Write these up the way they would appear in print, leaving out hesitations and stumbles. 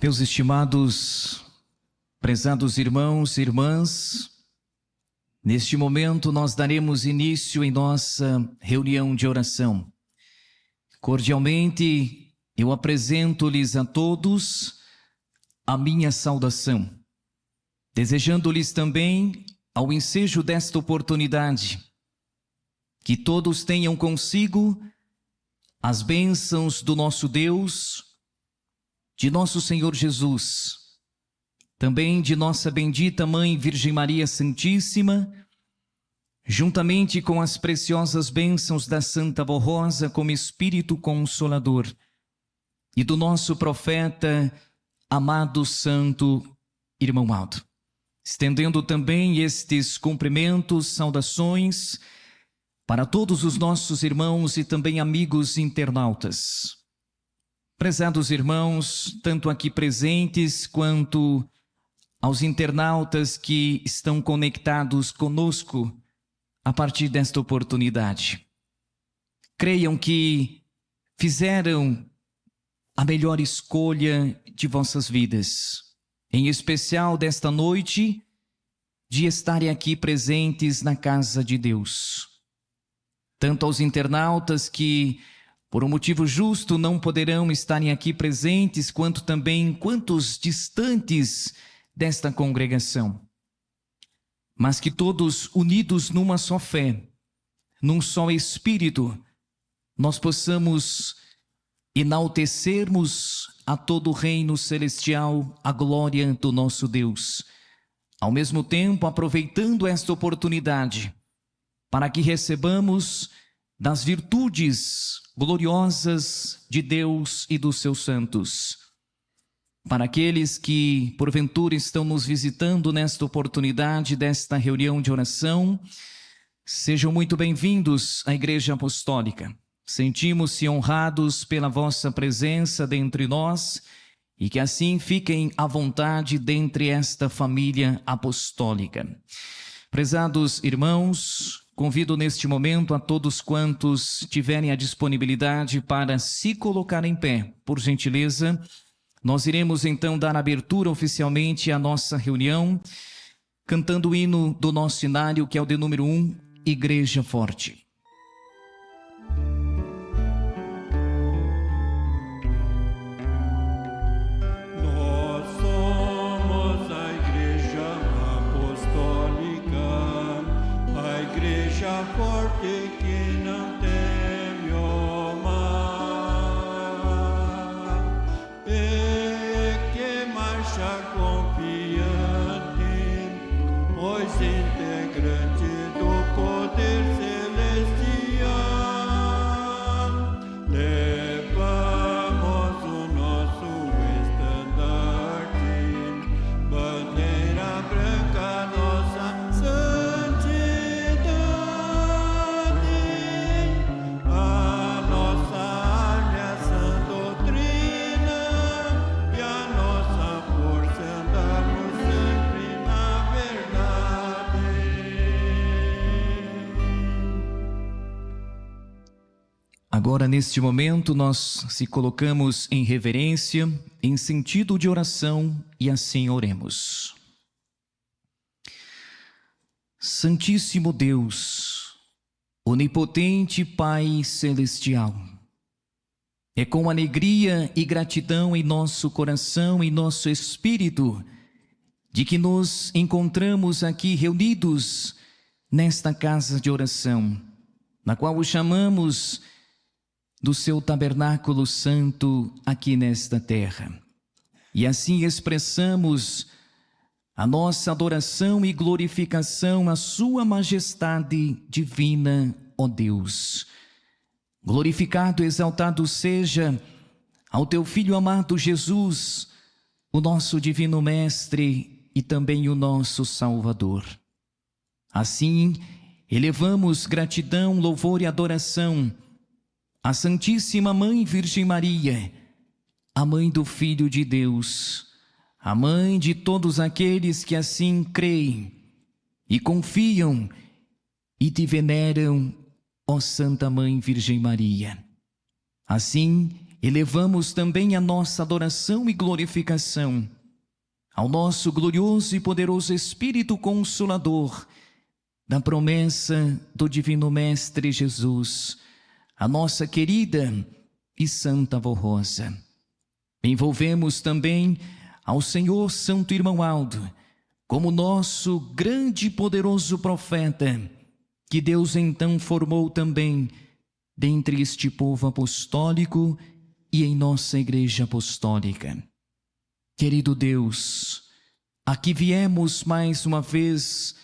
Meus estimados, prezados irmãos e irmãs, neste momento nós daremos início em nossa reunião de oração. Cordialmente eu apresento-lhes a todos a minha saudação, desejando-lhes também, ao ensejo desta oportunidade, que todos tenham consigo as bênçãos do nosso Deus, de nosso Senhor Jesus, também de nossa bendita Mãe Virgem Maria Santíssima, juntamente com as preciosas bênçãos da Santa Vó Rosa como Espírito Consolador, e do nosso profeta, amado Santo Irmão Aldo. Estendendo também estes cumprimentos, saudações para todos os nossos irmãos e também amigos internautas. Prezados irmãos, tanto aqui presentes quanto aos internautas que estão conectados conosco a partir desta oportunidade. Creiam que fizeram a melhor escolha de vossas vidas, em especial desta noite, de estarem aqui presentes na casa de Deus. Tanto aos internautas que, por um motivo justo, não poderão estarem aqui presentes, quanto também quantos distantes desta congregação. Mas que todos unidos numa só fé, num só Espírito, nós possamos enaltecermos a todo o reino celestial a glória do nosso Deus, ao mesmo tempo aproveitando esta oportunidade para que recebamos das virtudes gloriosas de Deus e dos seus santos. Para aqueles que porventura estão nos visitando nesta oportunidade desta reunião de oração, sejam muito bem-vindos à Igreja Apostólica. Sentimos-se honrados pela vossa presença dentre nós e que assim fiquem à vontade dentre esta família apostólica. Prezados irmãos, convido neste momento a todos quantos tiverem a disponibilidade para se colocar em pé, por gentileza. Nós iremos então dar abertura oficialmente à nossa reunião, cantando o hino do nosso cenário, que é o de número 1, Igreja Forte. Forte que não teme o mal e que marcha confiante, pois integrante do poder celestial, levamos o nosso estandarte, bandeira branca nossa Agora, neste momento, nós se colocamos em reverência, em sentido de oração, e assim oremos. Santíssimo Deus, onipotente Pai Celestial, é com alegria e gratidão em nosso coração e nosso espírito de que nos encontramos aqui reunidos nesta casa de oração, na qual o chamamos do seu tabernáculo santo aqui nesta terra. E assim expressamos a nossa adoração e glorificação à sua majestade divina, ó Deus. Glorificado e exaltado seja ao teu Filho amado Jesus, o nosso divino Mestre e também o nosso Salvador. Assim, elevamos gratidão, louvor e adoração a Santíssima Mãe Virgem Maria, a Mãe do Filho de Deus, a Mãe de todos aqueles que assim creem e confiam e te veneram, ó Santa Mãe Virgem Maria. Assim, elevamos também a nossa adoração e glorificação ao nosso glorioso e poderoso Espírito Consolador, da promessa do Divino Mestre Jesus, a nossa querida e Santa Avó Rosa. Envolvemos também ao Senhor Santo Irmão Aldo, como nosso grande e poderoso profeta, que Deus então formou também dentre este povo apostólico e em nossa Igreja Apostólica. Querido Deus, aqui viemos mais uma vez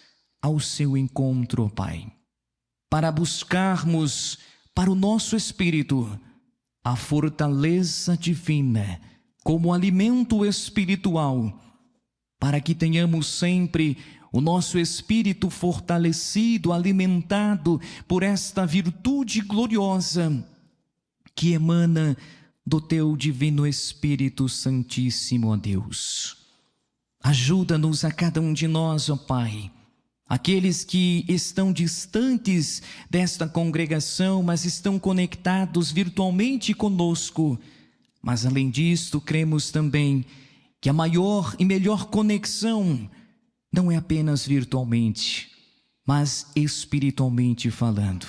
ao seu encontro, ó Pai, para buscarmos para o nosso espírito a fortaleza divina como alimento espiritual, para que tenhamos sempre o nosso espírito fortalecido, alimentado por esta virtude gloriosa que emana do Teu Divino Espírito Santíssimo, ó Deus. Ajuda-nos a cada um de nós, ó Pai, aqueles que estão distantes desta congregação, mas estão conectados virtualmente conosco. Mas além disto, cremos também que a maior e melhor conexão não é apenas virtualmente, mas espiritualmente falando.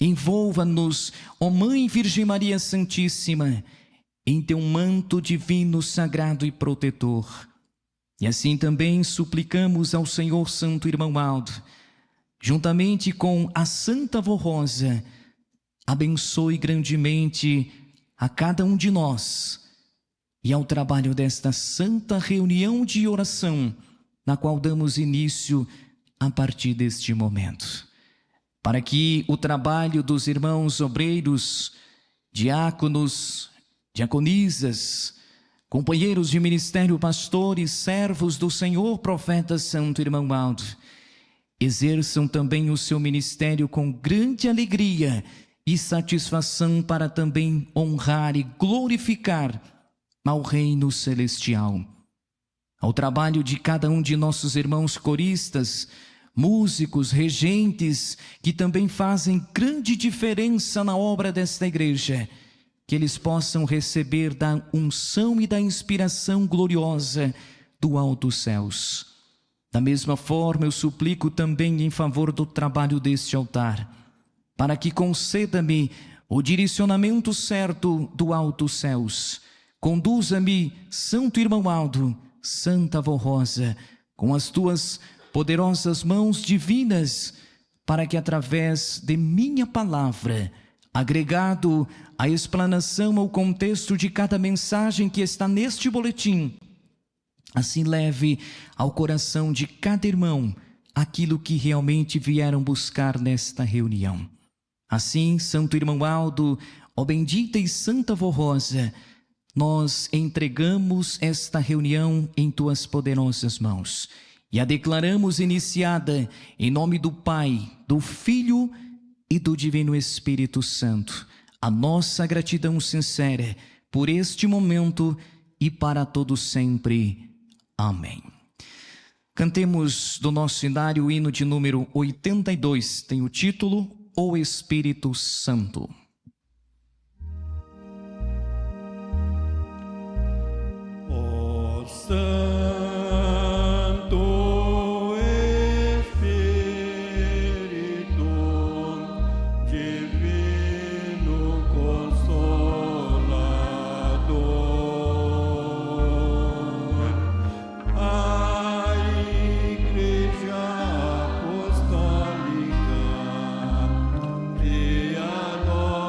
Envolva-nos, ó Mãe Virgem Maria Santíssima, em teu manto divino, sagrado e protetor. E assim também suplicamos ao Senhor Santo Irmão Aldo, juntamente com a Santa Avó Rosa, abençoe grandemente a cada um de nós e ao trabalho desta santa reunião de oração, na qual damos início a partir deste momento, para que o trabalho dos irmãos obreiros, diáconos, diaconisas, companheiros de ministério, pastores, servos do Senhor, profeta Santo Irmão Aldo, exerçam também o seu ministério com grande alegria e satisfação, para também honrar e glorificar ao reino celestial. Ao trabalho de cada um de nossos irmãos coristas, músicos, regentes, que também fazem grande diferença na obra desta igreja, que eles possam receber da unção e da inspiração gloriosa do alto céus. Da mesma forma, eu suplico também em favor do trabalho deste altar, para que conceda-me o direcionamento certo do alto céus. Conduza-me, Santo Irmão Aldo, Santa Avó Rosa, com as tuas poderosas mãos divinas, para que através de minha palavra, agregado à explanação ao contexto de cada mensagem que está neste boletim, assim leve ao coração de cada irmão aquilo que realmente vieram buscar nesta reunião. Assim, Santo Irmão Aldo, ó bendita e Santa Avó Rosa, nós entregamos esta reunião em tuas poderosas mãos e a declaramos iniciada em nome do Pai, do Filho e do Divino Espírito Santo. A nossa gratidão sincera por este momento e para todo sempre. Amém. Cantemos do nosso inário o hino de número 82, tem o título O Espírito Santo. Ó Santo Espírito, Divino Consolador, a Igreja Apostólica te adora.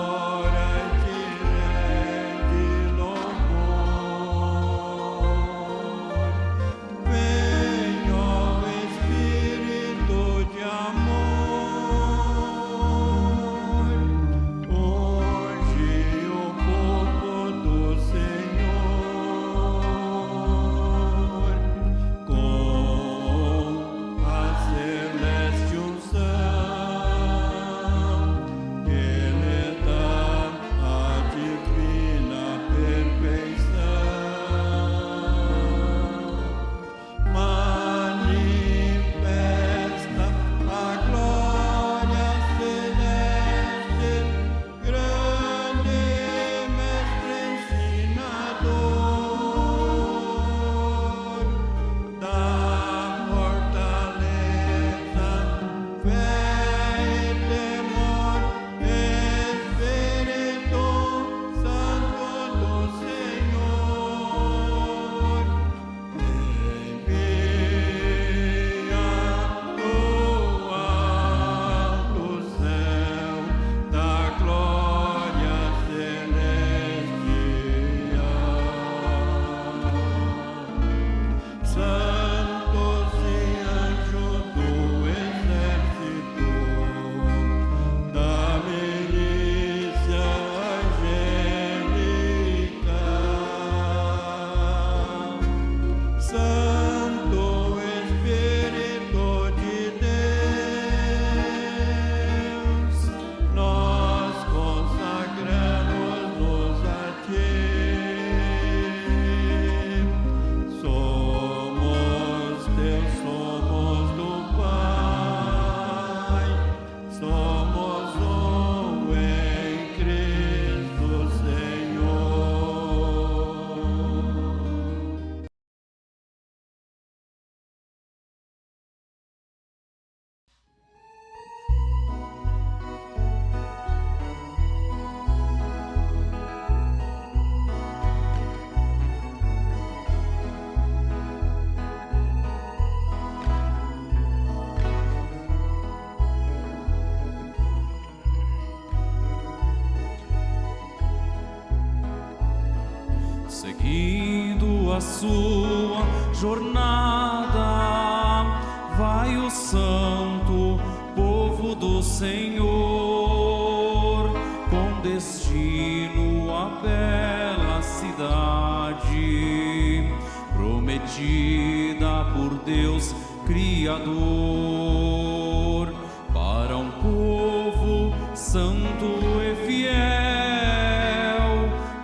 sua jornada, vai o santo povo do Senhor, com destino à bela cidade, prometida por Deus Criador, para um povo santo e fiel,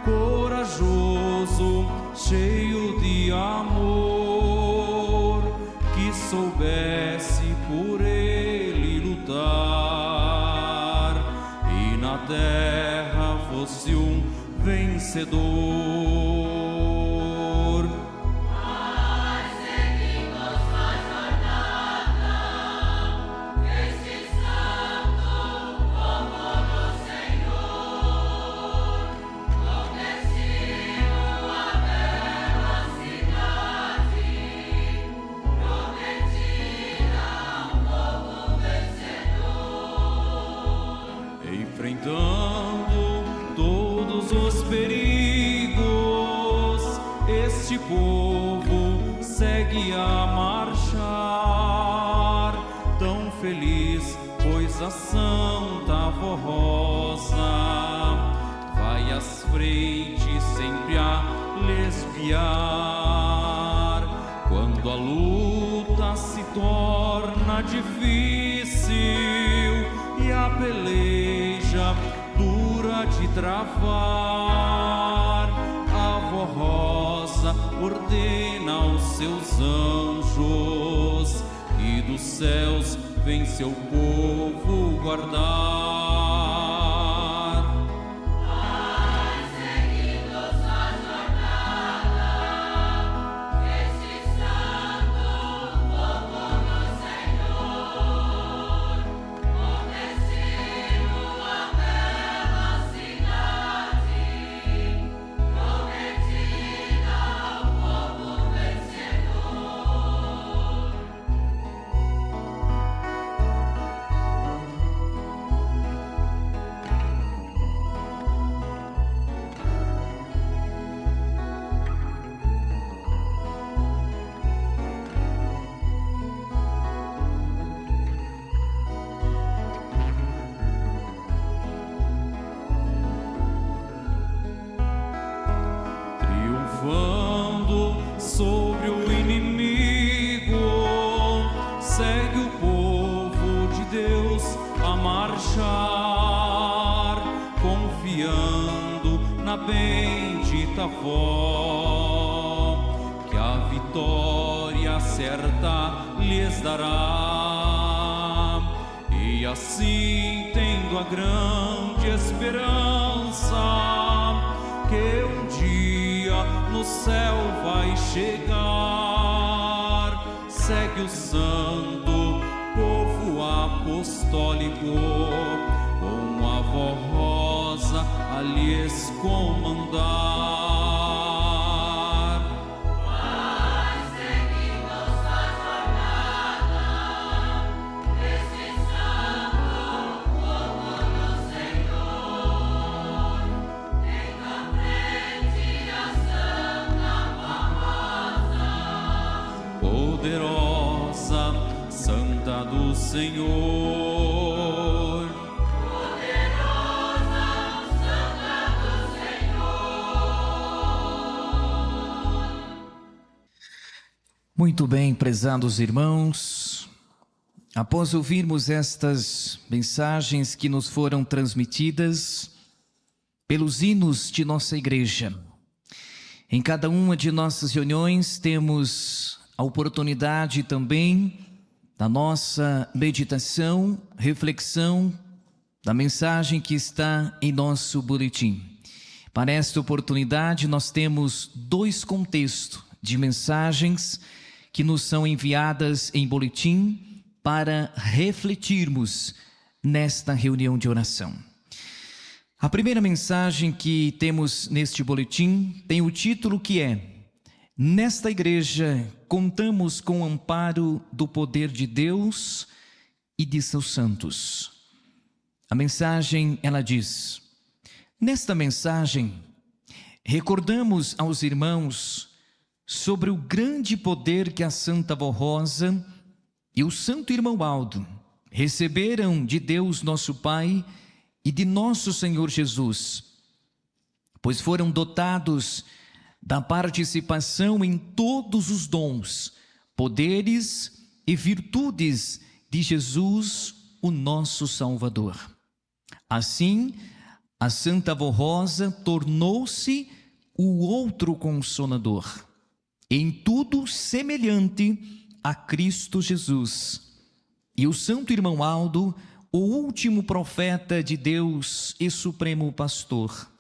corajoso, cheio de amor, que soubesse por ele lutar e na terra fosse um vencedor. Enfrentando todos os perigos, este povo segue a marchar, tão feliz, pois a Santa Avó Rosa vai às frentes sempre a lhes guiar. Quando a luta se torna difícil e a peleja dura de travar, a Avó Rosa ordena aos seus anjos que dos céus vem seu povo guardar. Sobre o inimigo, segue o povo de Deus a marchar, confiando na bendita Avó, que a vitória certa lhes dará. E assim, tendo a grande esperança que um dia no céu vai chegar, segue o santo povo apostólico, com a Avó Rosa a lhes comandar. Poderosa, Santa do Senhor, poderosa, Santa do Senhor. Muito bem, prezados irmãos, após ouvirmos estas mensagens que nos foram transmitidas pelos hinos de nossa igreja, em cada uma de nossas reuniões temos a oportunidade também da nossa meditação, reflexão, da mensagem que está em nosso boletim. Para esta oportunidade nós temos dois contextos de mensagens que nos são enviadas em boletim para refletirmos nesta reunião de oração. A primeira mensagem que temos neste boletim tem o título que é: Nesta igreja contamos com o amparo do poder de Deus e de seus santos. A mensagem, ela diz: nesta mensagem, recordamos aos irmãos sobre o grande poder que a Santa Avó Rosa e o Santo Irmão Aldo receberam de Deus nosso Pai e de nosso Senhor Jesus, pois foram dotados da participação em todos os dons, poderes e virtudes de Jesus, o nosso Salvador. Assim, a Santa Avó Rosa tornou-se o outro Consolador, em tudo semelhante a Cristo Jesus. E o Santo Irmão Aldo, o último profeta de Deus e supremo pastor,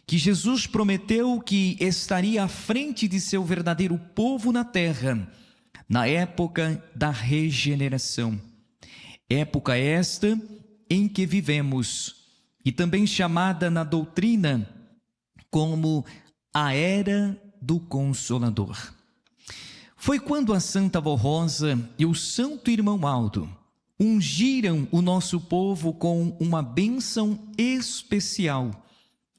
que Jesus prometeu que estaria à frente de seu verdadeiro povo na terra, na época da regeneração. Época esta em que vivemos, e também chamada na doutrina como a Era do Consolador. Foi quando a Santa Avó Rosa e o Santo Irmão Aldo ungiram o nosso povo com uma bênção especial,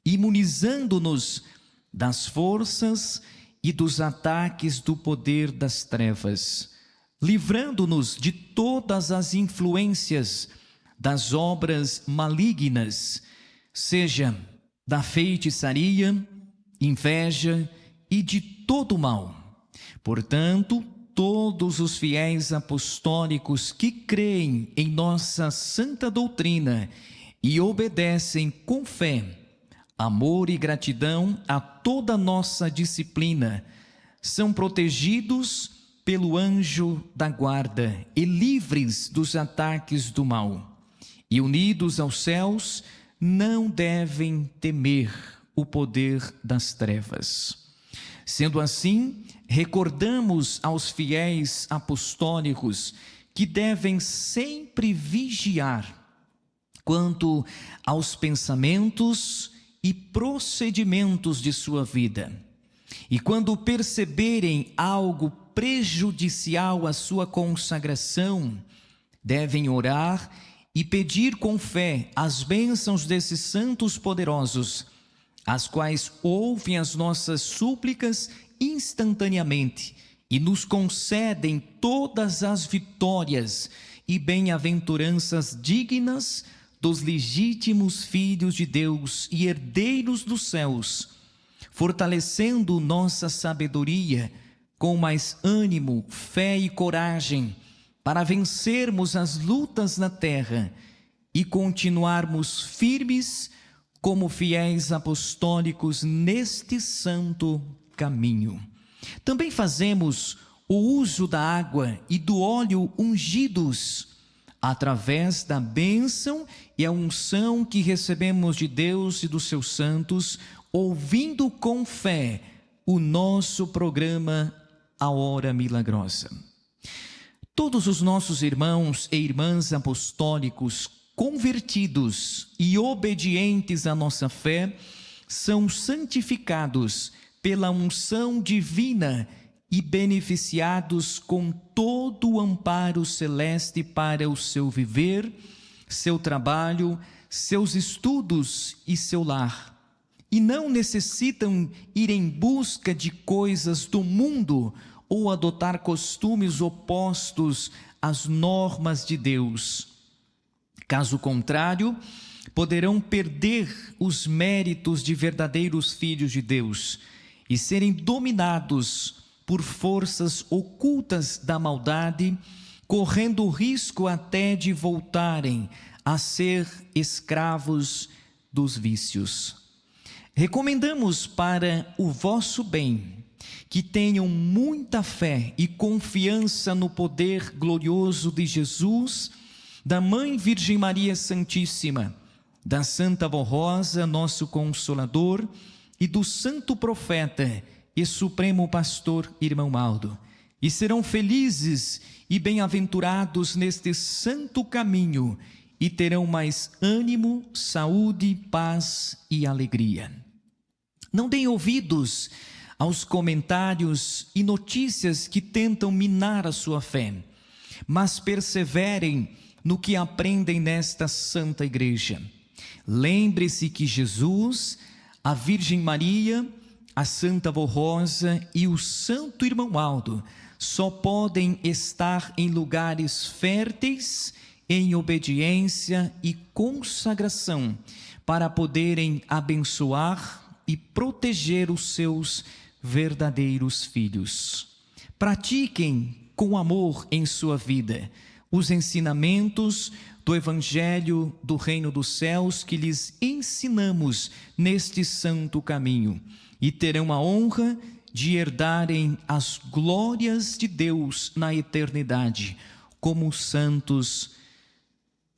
imunizando-nos das forças e dos ataques do poder das trevas, livrando-nos de todas as influências das obras malignas, seja da feitiçaria, inveja e de todo mal. Portanto, todos os fiéis apostólicos que creem em nossa santa doutrina e obedecem com fé, amor e gratidão a toda nossa disciplina, são protegidos pelo anjo da guarda e livres dos ataques do mal. E unidos aos céus, não devem temer o poder das trevas. Sendo assim, recordamos aos fiéis apostólicos que devem sempre vigiar quanto aos pensamentos e procedimentos de sua vida. E quando perceberem algo prejudicial à sua consagração, devem orar e pedir com fé as bênçãos desses santos poderosos, as quais ouvem as nossas súplicas instantaneamente e nos concedem todas as vitórias e bem-aventuranças dignas dos legítimos filhos de Deus e herdeiros dos céus, fortalecendo nossa sabedoria com mais ânimo, fé e coragem para vencermos as lutas na terra e continuarmos firmes como fiéis apostólicos neste santo caminho. Também fazemos o uso da água e do óleo ungidos, através da bênção e a unção que recebemos de Deus e dos seus santos, ouvindo com fé o nosso programa A Hora Milagrosa. Todos os nossos irmãos e irmãs apostólicos convertidos e obedientes à nossa fé são santificados pela unção divina e beneficiados com todo o amparo celeste para o seu viver, seu trabalho, seus estudos e seu lar. E não necessitam ir em busca de coisas do mundo ou adotar costumes opostos às normas de Deus. Caso contrário, poderão perder os méritos de verdadeiros filhos de Deus e serem dominados por forças ocultas da maldade, correndo o risco até de voltarem a ser escravos dos vícios. Recomendamos para o vosso bem que tenham muita fé e confiança no poder glorioso de Jesus, da Mãe Virgem Maria Santíssima, da Santa Avó Rosa, nosso Consolador, e do Santo Profeta e Supremo Pastor Irmão Aldo, e serão felizes e bem-aventurados neste santo caminho, e terão mais ânimo, saúde, paz e alegria. Não deem ouvidos aos comentários e notícias que tentam minar a sua fé, mas perseverem no que aprendem nesta Santa Igreja. Lembre-se que Jesus, a Virgem Maria a Santa Vó Rosa e o Santo Irmão Aldo só podem estar em lugares férteis em obediência e consagração para poderem abençoar e proteger os seus verdadeiros filhos. Pratiquem com amor em sua vida os ensinamentos do Evangelho do Reino dos Céus que lhes ensinamos neste santo caminho e terão a honra de herdarem as glórias de Deus na eternidade como santos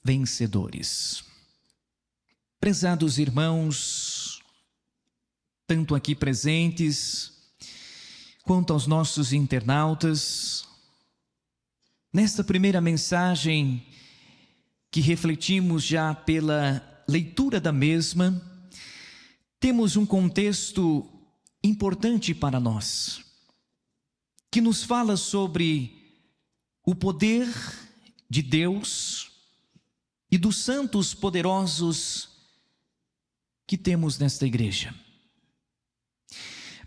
vencedores. Prezados irmãos, tanto aqui presentes quanto aos nossos internautas, nesta primeira mensagem que refletimos já pela leitura da mesma, temos um contexto importante para nós, que nos fala sobre o poder de Deus e dos santos poderosos que temos nesta igreja.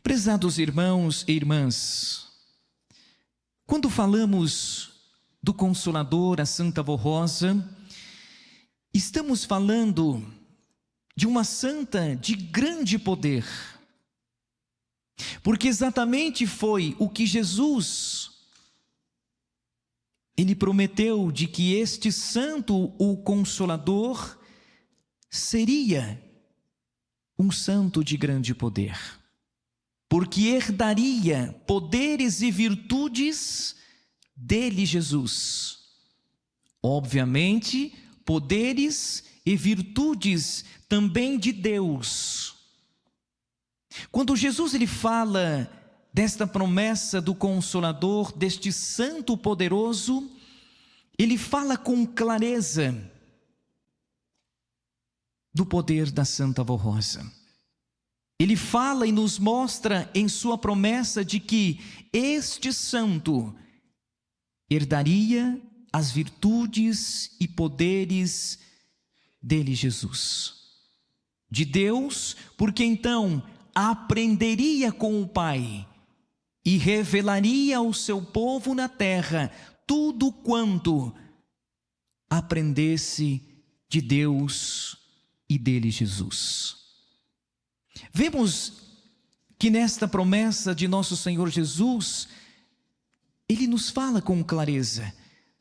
Prezados irmãos e irmãs, quando falamos do Consolador, a Santa Vó Rosa, estamos falando de uma santa de grande poder, porque exatamente foi o que Jesus, ele prometeu de que este santo, o Consolador, seria um santo de grande poder, porque herdaria poderes e virtudes dele, Jesus. Obviamente, poderes e virtudes também de Deus. Quando Jesus ele fala desta promessa do Consolador, deste santo poderoso, ele fala com clareza do poder da Santa Vó Rosa. Ele fala e nos mostra em sua promessa de que este santo herdaria as virtudes e poderes dele, Jesus. De Deus, porque então aprenderia com o Pai e revelaria ao seu povo na terra tudo quanto aprendesse de Deus e dele, Jesus. Vemos que nesta promessa de nosso Senhor Jesus, ele nos fala com clareza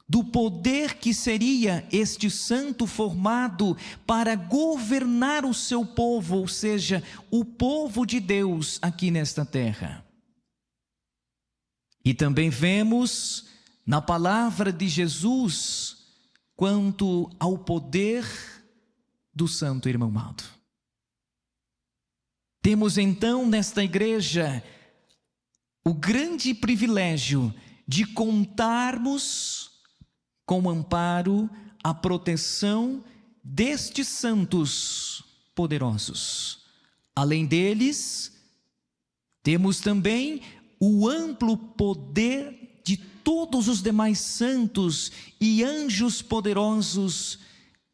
do poder que seria este santo formado para governar o seu povo, ou seja, o povo de Deus aqui nesta terra. E também vemos na palavra de Jesus quanto ao poder do Santo Irmão Aldo. Temos então nesta igreja o grande privilégio de contarmos com o amparo, a proteção destes santos poderosos. Além deles, temos também o amplo poder de todos os demais santos e anjos poderosos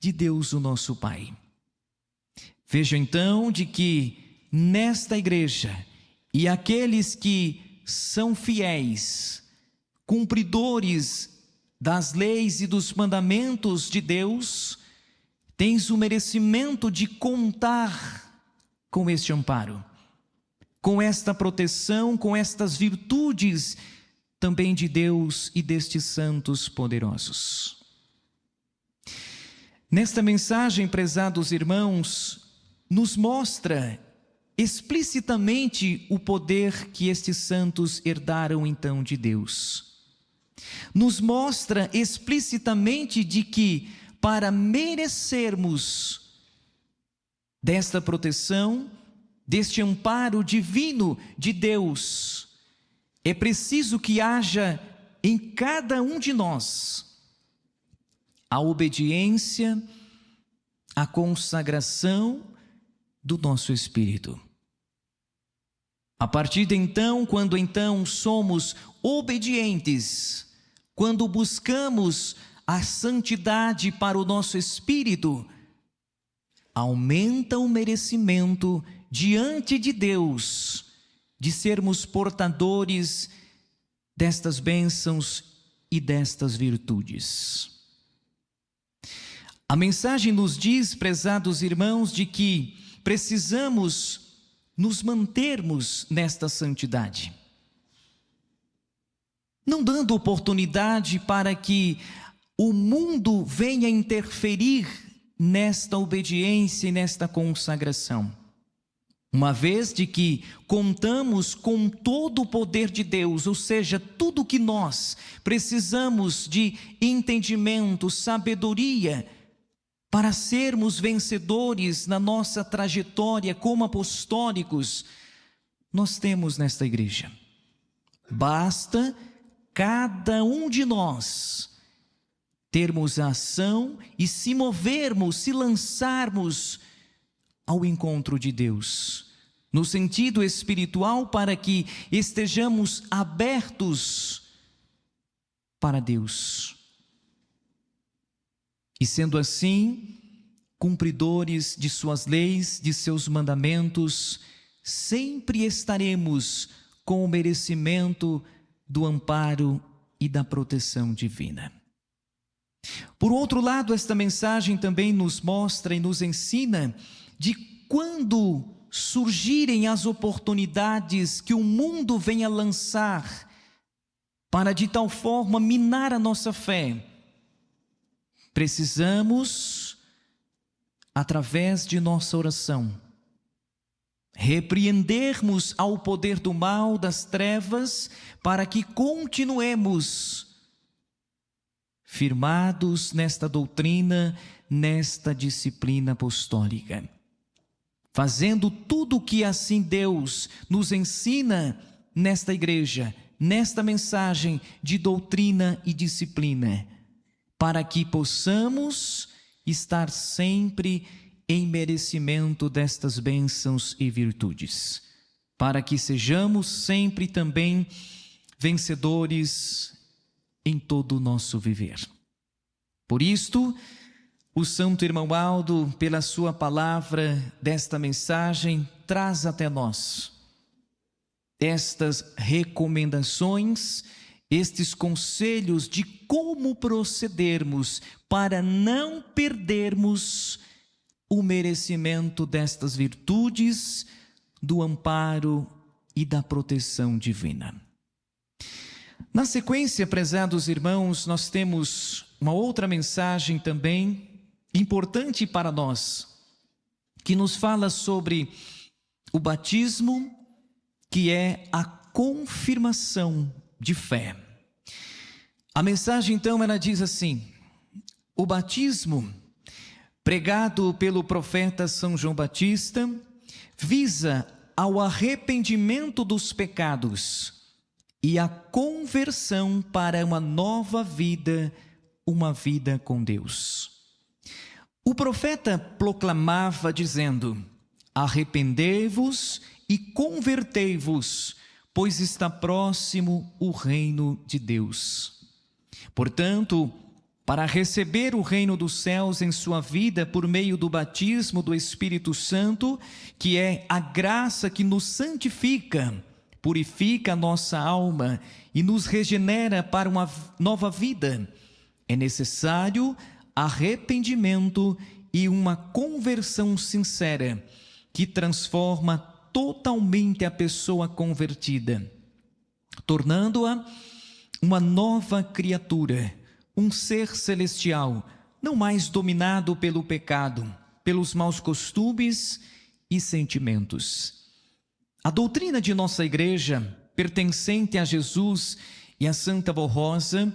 de Deus, o nosso Pai. Veja então de que nesta igreja e aqueles que são fiéis, cumpridores das leis e dos mandamentos de Deus, tens o merecimento de contar com este amparo, com esta proteção, com estas virtudes também de Deus e destes santos poderosos. Nesta mensagem, prezados irmãos, nos mostra explicitamente o poder que estes santos herdaram então de Deus. Nos mostra explicitamente de que para merecermos desta proteção, deste amparo divino de Deus, é preciso que haja em cada um de nós a obediência, a consagração do nosso espírito. A partir de então, quando então somos obedientes, quando buscamos a santidade para o nosso espírito, aumenta o merecimento diante de Deus de sermos portadores destas bênçãos e destas virtudes. A mensagem nos diz, prezados irmãos, de que precisamos nos mantermos nesta santidade, não dando oportunidade para que o mundo venha interferir nesta obediência e nesta consagração. Uma vez de que contamos com todo o poder de Deus, ou seja, tudo que nós precisamos de entendimento, sabedoria, para sermos vencedores na nossa trajetória como apostólicos, nós temos nesta igreja. Basta cada um de nós termos a ação e se movermos, se lançarmos ao encontro de Deus, no sentido espiritual, para que estejamos abertos para Deus. E sendo assim, cumpridores de suas leis, de seus mandamentos, sempre estaremos com o merecimento do amparo e da proteção divina. Por outro lado, esta mensagem também nos mostra e nos ensina de quando surgirem as oportunidades que o mundo venha lançar para de tal forma minar a nossa fé, precisamos, através de nossa oração, repreendermos ao poder do mal, das trevas, para que continuemos firmados nesta doutrina, nesta disciplina apostólica, fazendo tudo o que assim Deus nos ensina nesta igreja, nesta mensagem de doutrina e disciplina, para que possamos estar sempre em merecimento destas bênçãos e virtudes, para que sejamos sempre também vencedores em todo o nosso viver. Por isto, o Santo Irmão Aldo, pela sua palavra desta mensagem, traz até nós estas recomendações, estes conselhos de como procedermos para não perdermos o merecimento destas virtudes, do amparo e da proteção divina. Na sequência, prezados irmãos, nós temos uma outra mensagem também importante para nós, que nos fala sobre o batismo, que é a confirmação de fé. A mensagem então ela diz assim: o batismo pregado pelo profeta São João Batista visa ao arrependimento dos pecados e a conversão para uma nova vida, uma vida com Deus. O profeta proclamava dizendo: arrependei-vos e convertei-vos, pois está próximo o reino de Deus. Portanto, para receber o reino dos céus em sua vida por meio do batismo do Espírito Santo, que é a graça que nos santifica, purifica a nossa alma e nos regenera para uma nova vida, é necessário arrependimento e uma conversão sincera, que transforma totalmente a pessoa convertida, tornando-a uma nova criatura, um ser celestial, não mais dominado pelo pecado, pelos maus costumes e sentimentos. A doutrina de nossa igreja, pertencente a Jesus e a Santa Rosa,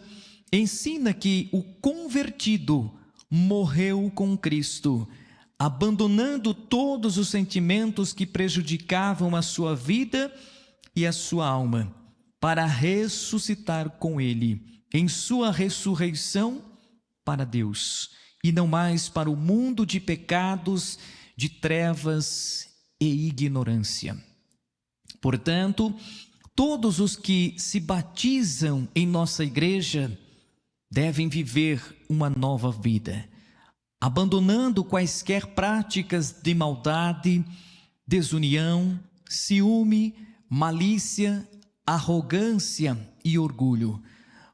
ensina que o convertido morreu com Cristo, abandonando todos os sentimentos que prejudicavam a sua vida e a sua alma, para ressuscitar com Ele, em sua ressurreição para Deus, e não mais para o mundo de pecados, de trevas e ignorância. Portanto, todos os que se batizam em nossa igreja devem viver uma nova vida, abandonando quaisquer práticas de maldade, desunião, ciúme, malícia, arrogância e orgulho,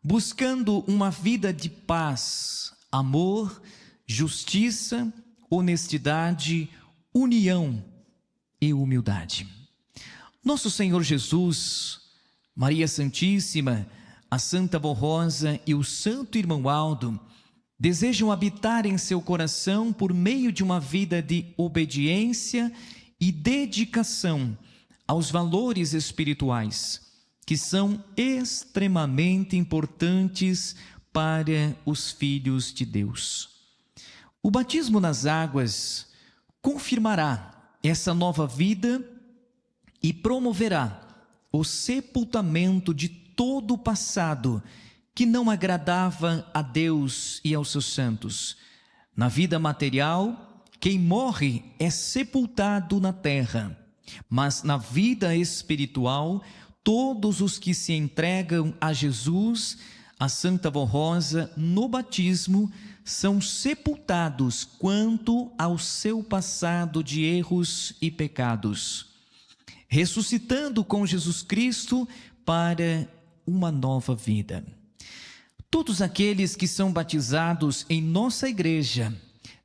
buscando uma vida de paz, amor, justiça, honestidade, união e humildade. Nosso Senhor Jesus, Maria Santíssima, a Santa Vó Rosa e o Santo Irmão Aldo desejam habitar em seu coração por meio de uma vida de obediência e dedicação aos valores espirituais, que são extremamente importantes para os filhos de Deus. O batismo nas águas confirmará essa nova vida e promoverá o sepultamento de todo o passado que não agradava a Deus e aos seus santos. Na vida material, quem morre é sepultado na terra, mas na vida espiritual, todos os que se entregam a Jesus, a Santa Vó Rosa, no batismo, são sepultados quanto ao seu passado de erros e pecados, ressuscitando com Jesus Cristo para uma nova vida. Todos aqueles que são batizados em nossa igreja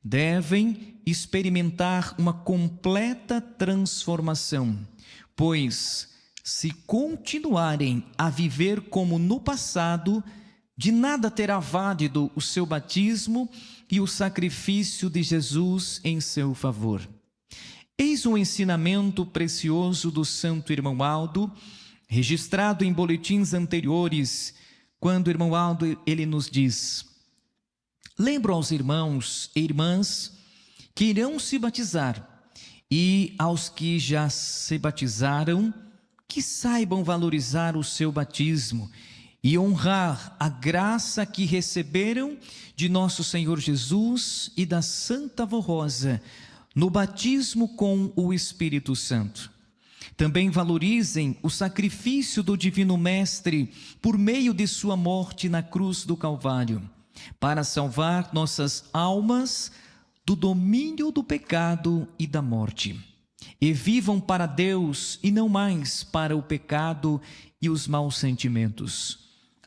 devem experimentar uma completa transformação, pois se continuarem a viver como no passado, de nada terá válido o seu batismo e o sacrifício de Jesus em seu favor. Eis um ensinamento precioso do Santo Irmão Aldo, registrado em boletins anteriores, quando o Irmão Aldo ele nos diz: lembro aos irmãos e irmãs que irão se batizar e aos que já se batizaram, que saibam valorizar o seu batismo e honrar a graça que receberam de nosso Senhor Jesus e da Santa Vó Rosa no batismo com o Espírito Santo. Também valorizem o sacrifício do Divino Mestre por meio de sua morte na cruz do Calvário, para salvar nossas almas do domínio do pecado e da morte. E vivam para Deus e não mais para o pecado e os maus sentimentos.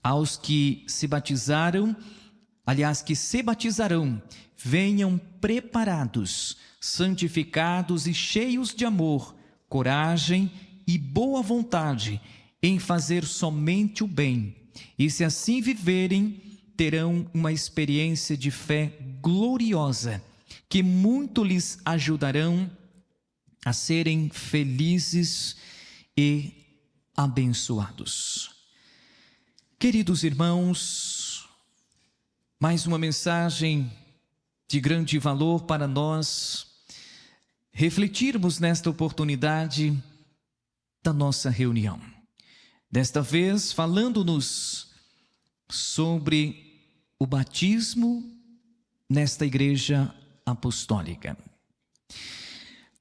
Aos que se batizaram, que se batizarão, venham preparados, santificados e cheios de amor, coragem e boa vontade em fazer somente o bem. E se assim viverem, terão uma experiência de fé gloriosa, que muito lhes ajudarão a serem felizes e abençoados. Queridos irmãos, mais uma mensagem de grande valor para nós refletirmos nesta oportunidade da nossa reunião. Desta vez, falando-nos sobre o batismo nesta igreja apostólica.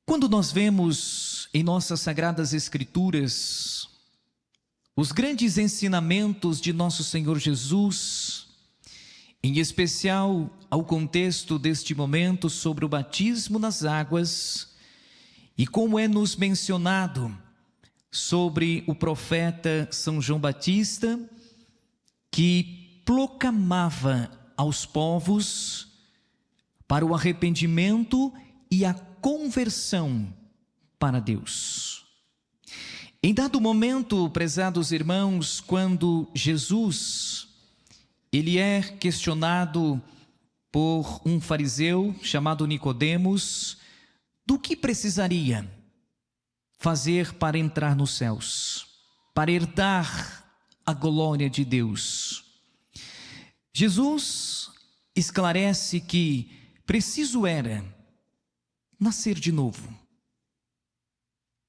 Quando nós vemos em nossas sagradas escrituras os grandes ensinamentos de nosso Senhor Jesus, em especial ao contexto deste momento sobre o batismo nas águas, e como é nos mencionado sobre o profeta São João Batista, que proclamava aos povos para o arrependimento e a conversão para Deus. Em dado momento, prezados irmãos, quando Jesus ele é questionado por um fariseu chamado Nicodemos do que precisaria fazer para entrar nos céus, para herdar a glória de Deus. Jesus esclarece que preciso era nascer de novo.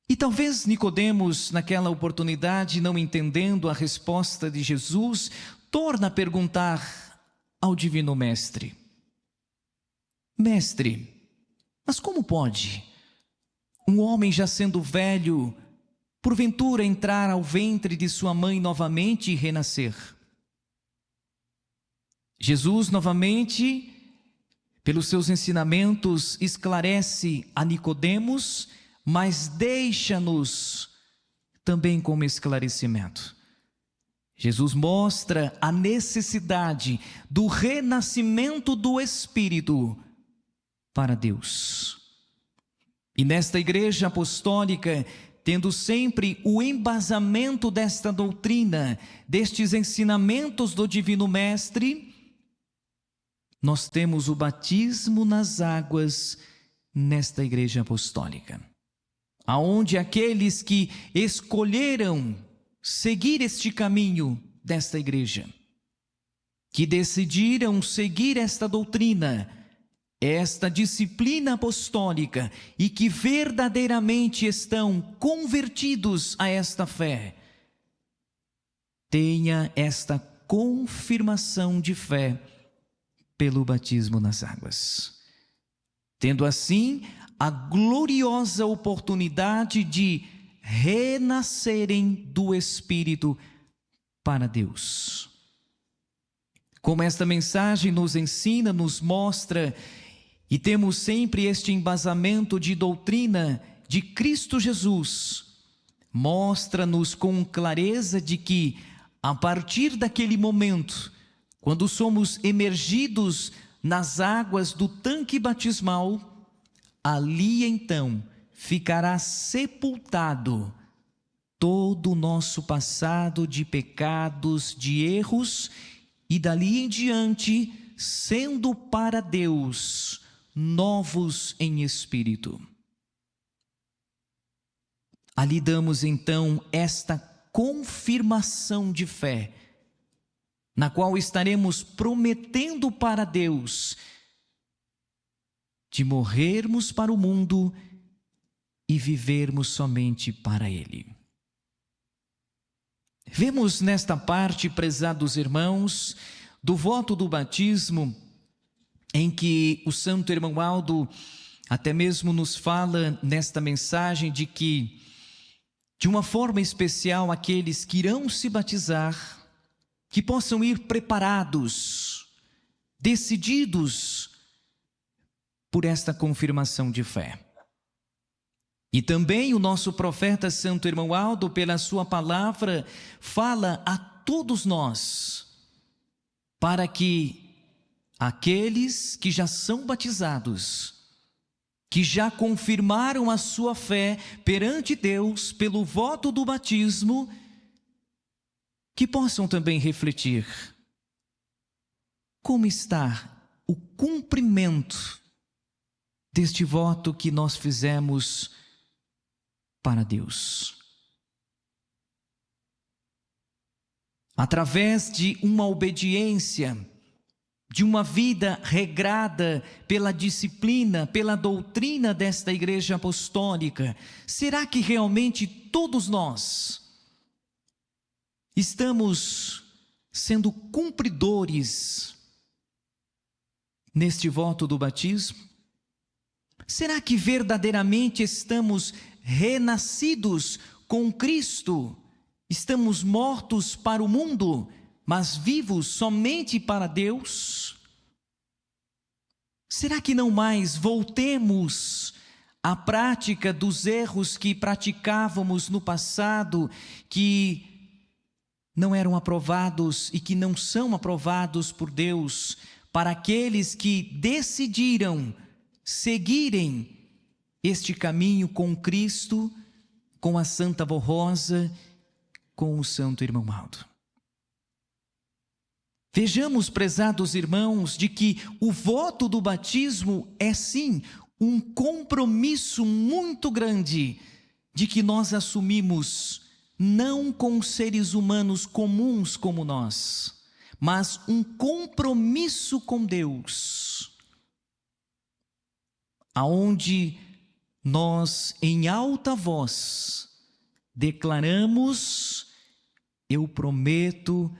E talvez Nicodemos, naquela oportunidade, não entendendo a resposta de Jesus, torna a perguntar ao Divino Mestre: Mestre, mas como pode um homem já sendo velho, porventura entrar ao ventre de sua mãe novamente e renascer? Jesus novamente, pelos seus ensinamentos, esclarece a Nicodemos, mas deixa-nos também como esclarecimento. Jesus mostra a necessidade do renascimento do Espírito para Deus. E nesta igreja apostólica, tendo sempre o embasamento desta doutrina, destes ensinamentos do Divino Mestre, nós temos o batismo nas águas nesta igreja apostólica, aonde aqueles que escolheram seguir este caminho desta igreja, que decidiram seguir esta doutrina, esta disciplina apostólica e que verdadeiramente estão convertidos a esta fé, tenha esta confirmação de fé pelo batismo nas águas, tendo assim a gloriosa oportunidade de renascerem do Espírito para Deus. Como esta mensagem nos ensina, nos mostra, e temos sempre este embasamento de doutrina de Cristo Jesus, mostra-nos com clareza de que, a partir daquele momento, quando somos emergidos nas águas do tanque batismal, ali então ficará sepultado todo o nosso passado de pecados, de erros, e dali em diante, sendo para Deus novos em espírito. Ali damos então esta confirmação de fé, na qual estaremos prometendo para Deus de morrermos para o mundo e vivermos somente para Ele. Vemos nesta parte, prezados irmãos, do voto do batismo, em que o Santo Irmão Aldo até mesmo nos fala nesta mensagem de que, de uma forma especial, aqueles que irão se batizar, que possam ir preparados, decididos por esta confirmação de fé. E também o nosso profeta Santo Irmão Aldo, pela sua palavra, fala a todos nós, para que aqueles que já são batizados, que já confirmaram a sua fé perante Deus pelo voto do batismo, que possam também refletir como está o cumprimento deste voto que nós fizemos para Deus. Através de uma obediência, de uma vida regrada pela disciplina, pela doutrina desta igreja apostólica, será que realmente todos nós estamos sendo cumpridores neste voto do batismo? Será que verdadeiramente estamos renascidos com Cristo? Estamos mortos para o mundo, mas vivos somente para Deus? Será que não mais voltemos à prática dos erros que praticávamos no passado, que não eram aprovados e que não são aprovados por Deus, para aqueles que decidiram seguirem este caminho com Cristo, com a Santa Vó Rosa, com o Santo Irmão Aldo? Vejamos, prezados irmãos, de que o voto do batismo é sim um compromisso muito grande de que nós assumimos, não com seres humanos comuns como nós, mas um compromisso com Deus, aonde nós em alta voz declaramos: eu prometo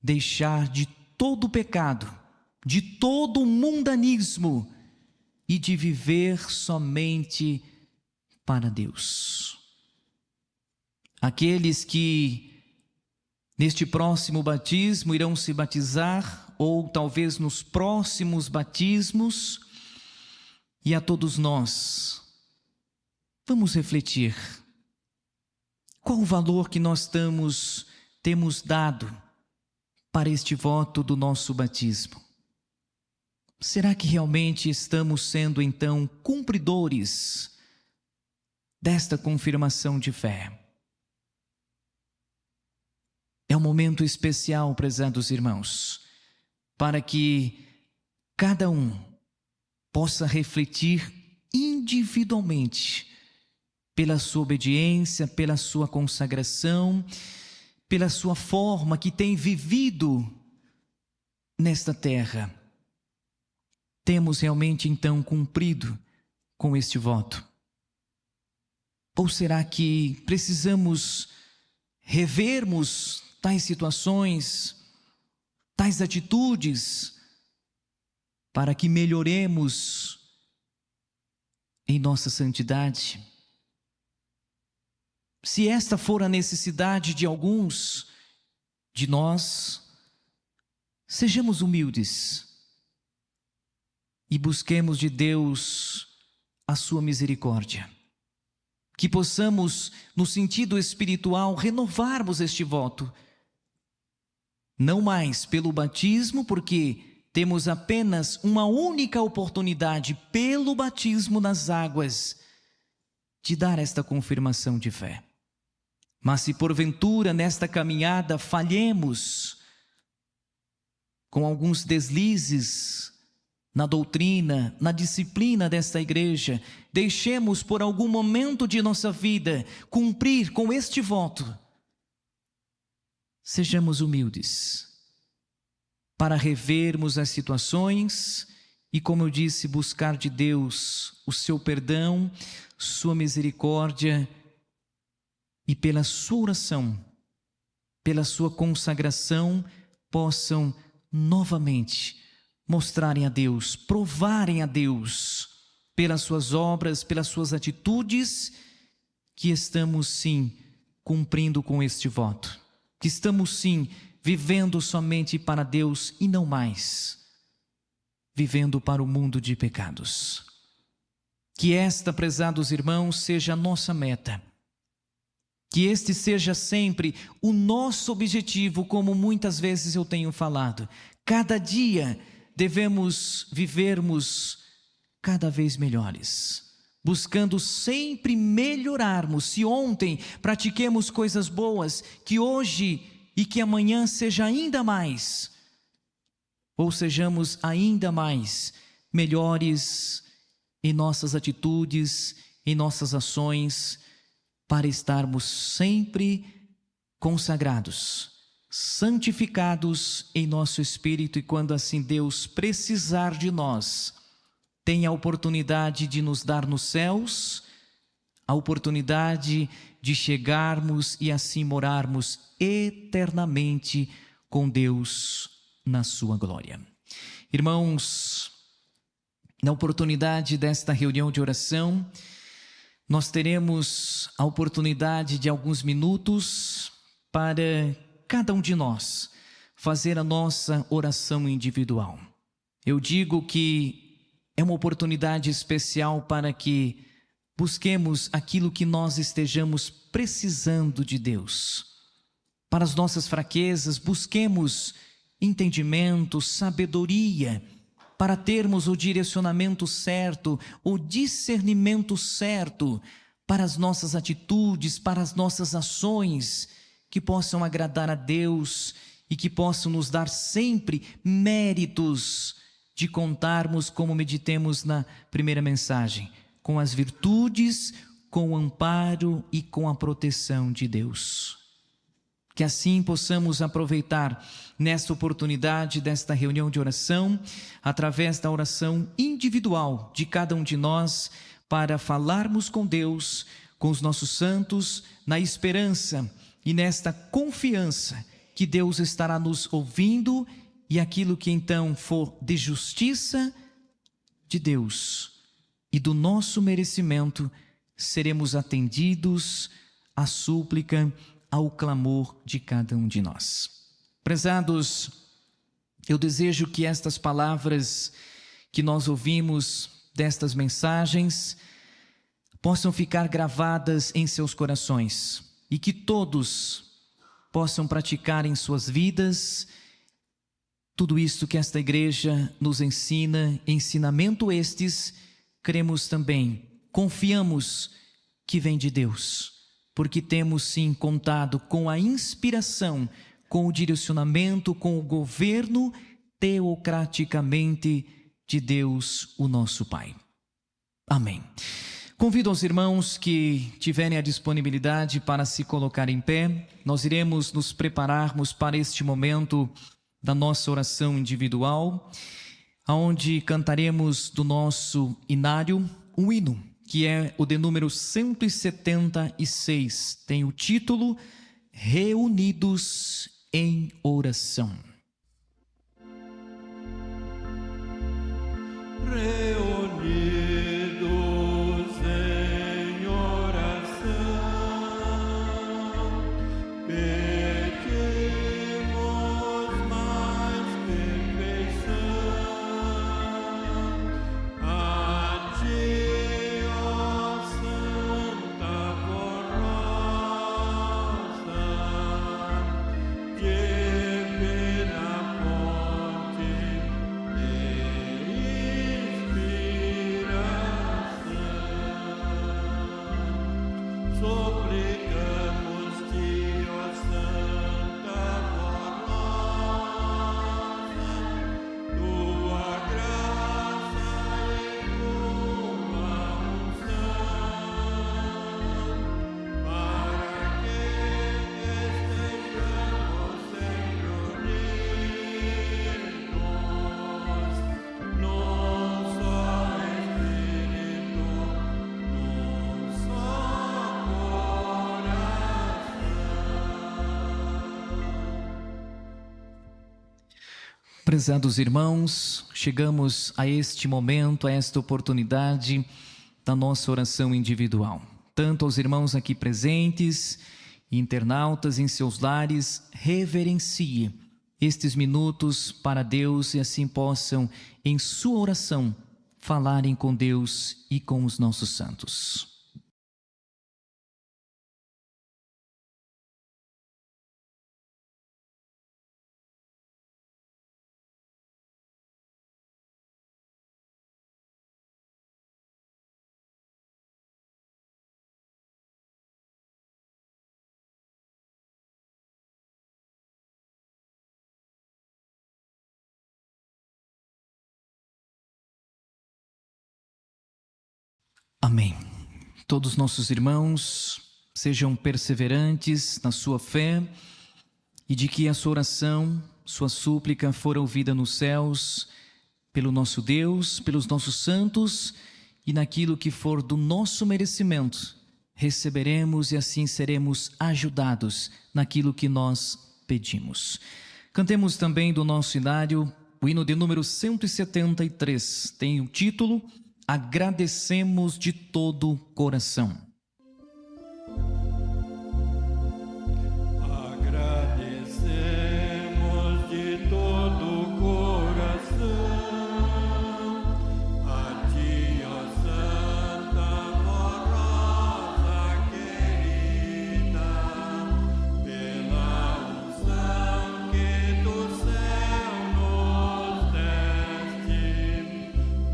deixar de todo o pecado, de todo o mundanismo e de viver somente para Deus. Aqueles que neste próximo batismo irão se batizar, ou talvez nos próximos batismos, e a todos nós, vamos refletir Qual o valor que nós temos dado para este voto do nosso batismo? Será que realmente estamos sendo então cumpridores desta confirmação de fé? É um momento especial, prezados irmãos, para que cada um possa refletir individualmente pela sua obediência, pela sua consagração, pela sua forma que tem vivido nesta terra. Temos realmente então cumprido com este voto? Ou será que precisamos revermos tais situações, tais atitudes, para que melhoremos em nossa santidade? Se esta for a necessidade de alguns de nós, sejamos humildes e busquemos de Deus a sua misericórdia. Que possamos, no sentido espiritual, renovarmos este voto. Não mais pelo batismo, porque temos apenas uma única oportunidade, pelo batismo nas águas, de dar esta confirmação de fé. Mas se porventura nesta caminhada falhemos com alguns deslizes na doutrina, na disciplina desta igreja, deixemos por algum momento de nossa vida cumprir com este voto. Sejamos humildes para revermos as situações e, como eu disse, buscar de Deus o seu perdão, sua misericórdia, e pela sua oração, pela sua consagração, possam novamente mostrarem a Deus, provarem a Deus, pelas suas obras, pelas suas atitudes, que estamos sim cumprindo com este voto, que estamos sim vivendo somente para Deus e não mais vivendo para o mundo de pecados. Que esta, prezados irmãos, seja a nossa meta. Que este seja sempre o nosso objetivo, como muitas vezes eu tenho falado. Cada dia devemos vivermos cada vez melhores, buscando sempre melhorarmos. Se ontem pratiquemos coisas boas, que hoje e que amanhã seja ainda mais, ou sejamos ainda mais melhores em nossas atitudes, em nossas ações, para estarmos sempre consagrados, santificados em nosso espírito, e quando assim Deus precisar de nós, tem a oportunidade de nos dar nos céus, a oportunidade de chegarmos e assim morarmos eternamente com Deus na sua glória. Irmãos, na oportunidade desta reunião de oração, nós teremos a oportunidade de alguns minutos para cada um de nós fazer a nossa oração individual. Eu digo que é uma oportunidade especial para que busquemos aquilo que nós estejamos precisando de Deus. Para as nossas fraquezas, busquemos entendimento, sabedoria, para termos o direcionamento certo, o discernimento certo para as nossas atitudes, para as nossas ações, que possam agradar a Deus e que possam nos dar sempre méritos de contarmos, como meditemos na primeira mensagem, com as virtudes, com o amparo e com a proteção de Deus. Que assim possamos aproveitar nesta oportunidade desta reunião de oração, através da oração individual de cada um de nós, para falarmos com Deus, com os nossos santos, na esperança e nesta confiança que Deus estará nos ouvindo, e aquilo que então for de justiça de Deus e do nosso merecimento, seremos atendidos à súplica, ao clamor de cada um de nós. Prezados, eu desejo que estas palavras que nós ouvimos destas mensagens possam ficar gravadas em seus corações. e que todos possam praticar em suas vidas tudo isto que esta igreja nos ensina, ensinamento estes, cremos também, confiamos que vem de Deus, porque temos sim contado com a inspiração, com o direcionamento, com o governo teocraticamente de Deus, o nosso Pai. Amém. Convido aos irmãos que tiverem a disponibilidade para se colocar em pé. Nós iremos nos prepararmos para este momento da nossa oração individual, onde cantaremos do nosso inário um hino, que é o de número 176. Tem o título Reunidos em Oração. Reunidos em oração, pedimos mais perfeição. A Ti, ó Santa Formosa, divina fonte de inspiração, suplicamos-te, ó Santa Formosa, tua graça e tua unção, para que estejamos sempre unidos num só Espírito, num só coração. Prezados irmãos, chegamos a este momento, a esta oportunidade da nossa oração individual. Tanto aos irmãos aqui presentes, internautas em seus lares, reverencie estes minutos para Deus e assim possam, em sua oração, falarem com Deus e com os nossos santos. Amém. Todos nossos irmãos sejam perseverantes na sua fé e de que a sua oração, sua súplica for ouvida nos céus pelo nosso Deus, pelos nossos santos e naquilo que for do nosso merecimento, receberemos e assim seremos ajudados naquilo que nós pedimos. Cantemos também do nosso inário o hino de número 173, tem o título Agradecemos de todo o coração. Agradecemos de todo o coração a Ti, ó Santa Formosa querida, pela unção que do céu nos deste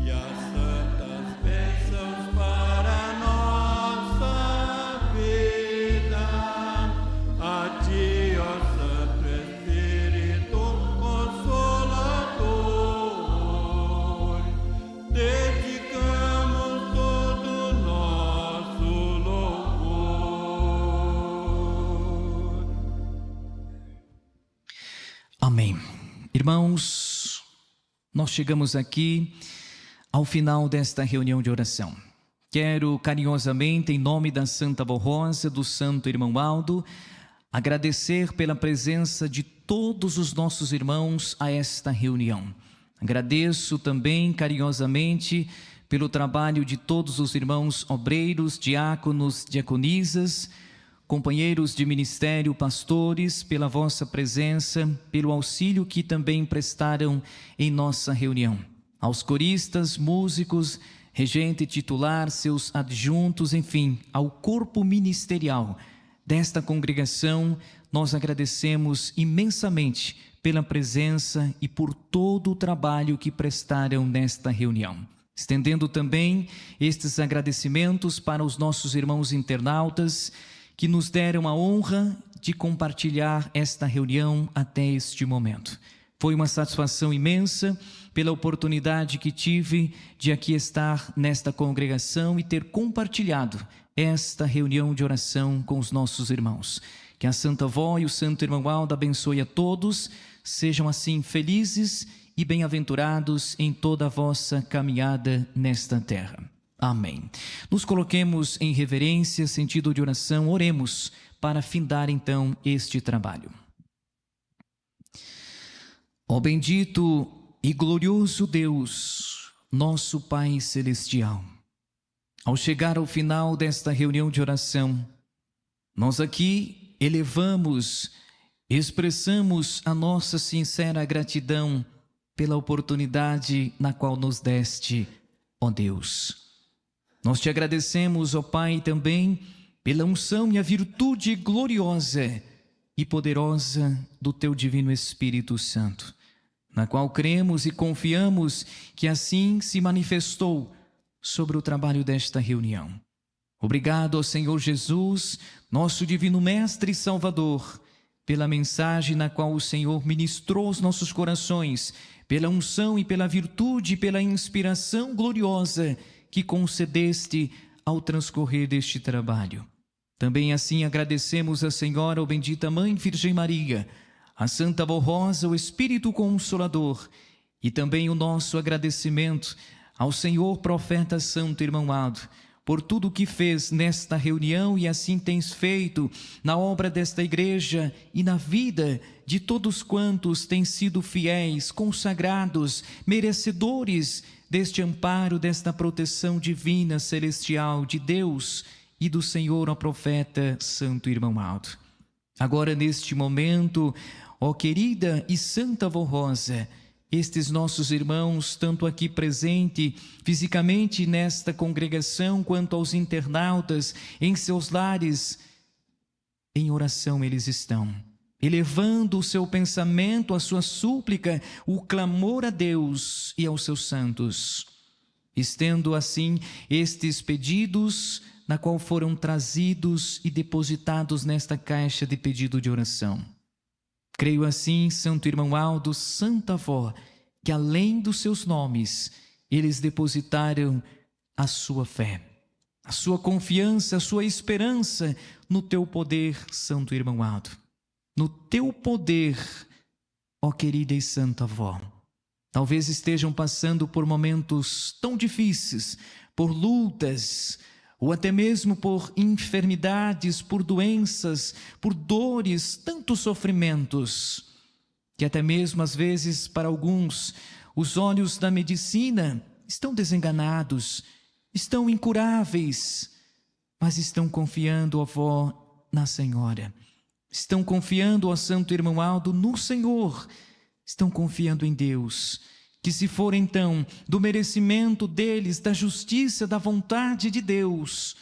e as santas bênçãos para a nossa vida. A Ti, ó Santo Espírito Consolador, dedicamos todo o nosso louvor. Amém. Irmãos, nós chegamos aqui ao final desta reunião de oração. Quero carinhosamente, em nome da Santa Rosa, do Santo Irmão Aldo, agradecer pela presença de todos os nossos irmãos a esta reunião. Agradeço também carinhosamente pelo trabalho de todos os irmãos obreiros, diáconos, diaconisas, companheiros de ministério, pastores, pela vossa presença, pelo auxílio que também prestaram em nossa reunião. Aos coristas, músicos, regente titular, seus adjuntos, enfim, ao corpo ministerial desta congregação, nós agradecemos imensamente pela presença e por todo o trabalho que prestaram nesta reunião. Estendendo também estes agradecimentos para os nossos irmãos internautas que nos deram a honra de compartilhar esta reunião até este momento. Foi uma satisfação imensa pela oportunidade que tive de aqui estar nesta congregação e ter compartilhado esta reunião de oração com os nossos irmãos. Que a Santa Avó e o Santo Irmão Aldo abençoe a todos, sejam assim felizes e bem-aventurados em toda a vossa caminhada nesta terra. Amém. Nos coloquemos em reverência, sentido de oração, oremos para findar então este trabalho. Ó bendito e glorioso Deus, nosso Pai Celestial, ao chegar ao final desta reunião de oração, nós aqui elevamos, expressamos a nossa sincera gratidão pela oportunidade na qual nos deste, ó Deus. Nós te agradecemos, ó Pai, também pela unção e a virtude gloriosa e poderosa do teu divino Espírito Santo, na qual cremos e confiamos que assim se manifestou sobre o trabalho desta reunião. Obrigado ao Senhor Jesus, nosso divino Mestre e Salvador, pela mensagem na qual o Senhor ministrou aos nossos corações, pela unção e pela virtude e pela inspiração gloriosa que concedeste ao transcorrer deste trabalho. Também assim agradecemos a Senhora, a bendita Mãe Virgem Maria, a Santa Avó Rosa, o Espírito Consolador, e também o nosso agradecimento ao Senhor Profeta Santo Irmão Aldo, por tudo o que fez nesta reunião e assim tens feito na obra desta igreja e na vida de todos quantos têm sido fiéis, consagrados, merecedores deste amparo, desta proteção divina, celestial de Deus e do Senhor, ó Profeta Santo Irmão Aldo. Agora, neste momento, ó querida e Santa Avó Rosa, estes nossos irmãos, tanto aqui presente fisicamente nesta congregação, quanto aos internautas, em seus lares, em oração eles estão, elevando o seu pensamento, a sua súplica, o clamor a Deus e aos seus santos. Estendo assim estes pedidos, na qual foram trazidos e depositados nesta caixa de pedido de oração. Creio assim, Santo Irmão Aldo, Santa Avó, que além dos seus nomes, eles depositaram a sua fé, a sua confiança, a sua esperança no teu poder, Santo Irmão Aldo. No teu poder, ó querida e Santa Avó. Talvez estejam passando por momentos tão difíceis, por lutas, ou até mesmo por enfermidades, por doenças, por dores, tantos sofrimentos, que até mesmo às vezes para alguns os olhos da medicina estão desenganados, estão incuráveis, mas estão confiando, ó Avó, na Senhora. Estão confiando, ó Santo Irmão Aldo, no Senhor. Estão confiando em Deus, que se for então do merecimento deles, da justiça, da vontade de Deus,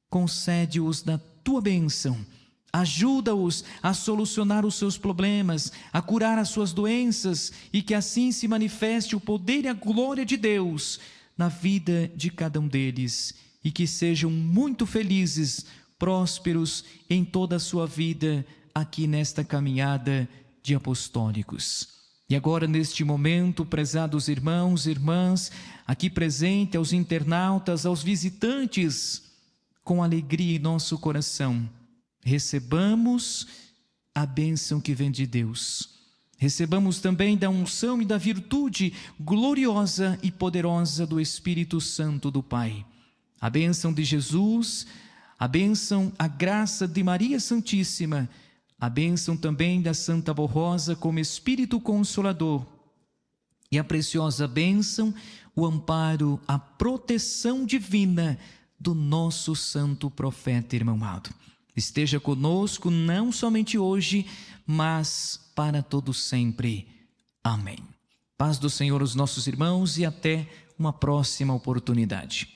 concede-os da tua bênção, ajuda-os a solucionar os seus problemas, a curar as suas doenças, e que assim se manifeste o poder e a glória de Deus na vida de cada um deles, e que sejam muito felizes, prósperos em toda a sua vida aqui nesta caminhada de apostólicos. E agora, neste momento, prezados irmãos e irmãs, aqui presente, aos internautas, aos visitantes, com alegria em nosso coração, recebamos a bênção que vem de Deus. Recebamos também da unção e da virtude gloriosa e poderosa do Espírito Santo do Pai. A bênção de Jesus, a bênção, a graça de Maria Santíssima, a bênção também da Santa Avó Rosa como Espírito Consolador, e a preciosa bênção, o amparo, a proteção divina do nosso Santo Profeta Irmão Aldo. Esteja conosco não somente hoje, mas para todo sempre. Amém. Paz do Senhor aos nossos irmãos e até uma próxima oportunidade.